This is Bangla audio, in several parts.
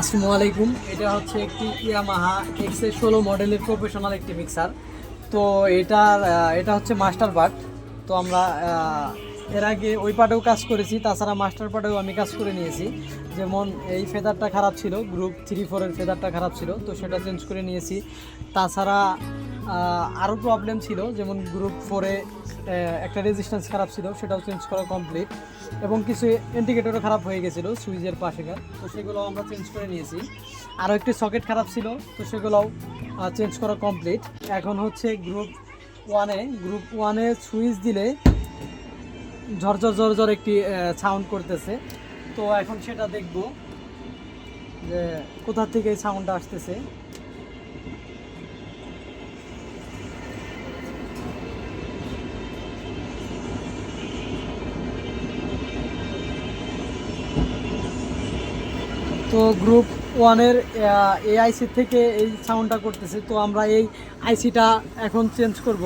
আসসালামু আলাইকুম। এটা হচ্ছে একটি ইয়ামাহা XA16 মডেলের প্রফেশনাল একটি মিক্সার। তো এটা হচ্ছে মাস্টার পার্ট। তো আমরা এর আগে ওই পার্টেও কাজ করেছি, তাছাড়া মাস্টার পার্টেও আমি কাজ করে নিয়েছি। যেমন এই ফেদারটা খারাপ ছিল, গ্রুপ 3-4-এর ফেদারটা খারাপ ছিল, তো সেটা চেঞ্জ করে নিয়েছি। তাছাড়া আরও প্রবলেম ছিল, যেমন গ্রুপ 4-এ একটা রেজিস্ট্যান্স খারাপ ছিল, সেটাও চেঞ্জ করা কমপ্লিট। এবং কিছু ইন্ডিকেটরও খারাপ হয়ে গেছিলো সুইচের পাশেকার, তো সেগুলো আমরা চেঞ্জ করে নিয়েছি। আরও একটি সকেট খারাপ ছিল, তো সেগুলোও চেঞ্জ করা কমপ্লিট। এখন হচ্ছে গ্রুপ 1-এ সুইচ দিলে ঝরঝর একটি সাউন্ড করতেছে। তো এখন সেটা দেখব যে কোথা থেকে এই সাউন্ডটা আসতেছে। তো গ্রুপ 1-এর এই আইসি থেকে এই সাউন্ডটা করতেছে। তো আমরা এই আইসিটা এখন চেঞ্জ করব।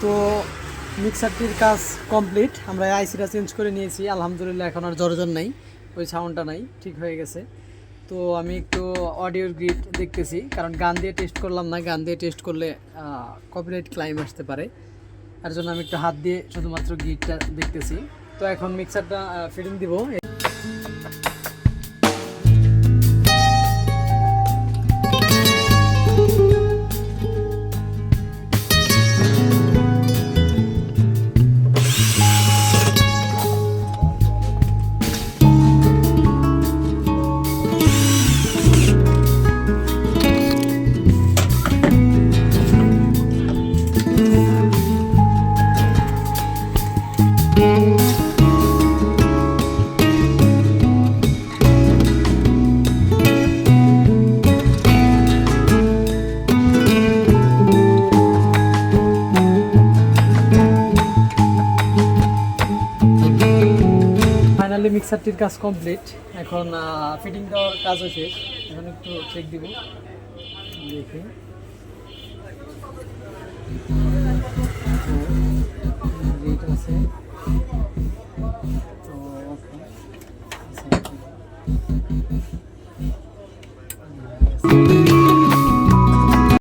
তো মিক্সারটির কাজ কমপ্লিট, আমরা আইসিটা চেঞ্জ করে নিয়েছি। আলহামদুলিল্লাহ, এখন আর জর্জর নাই, ওই সাউন্ডটা নাই, ঠিক হয়ে গেছে। তো আমি একটু অডিওর গ্রিড দেখতেছি, কারণ গান দিয়ে টেস্ট করলাম না, গান দিয়ে টেস্ট করলে কপিরাইট ক্লাইম আসতে পারে। তার জন্য আমি একটু হাত দিয়ে শুধুমাত্র গ্রিডটা দেখতেছি। তো এখন মিক্সারটা ফিটিং দিব। ফাইনালি মিক্সারটির কাজ কমপ্লিট, এখন ফিটিং দেওয়ার কাজও শেষ। এখন একটু চেক দিব, দেখি। রেট আছে, তো ওকে।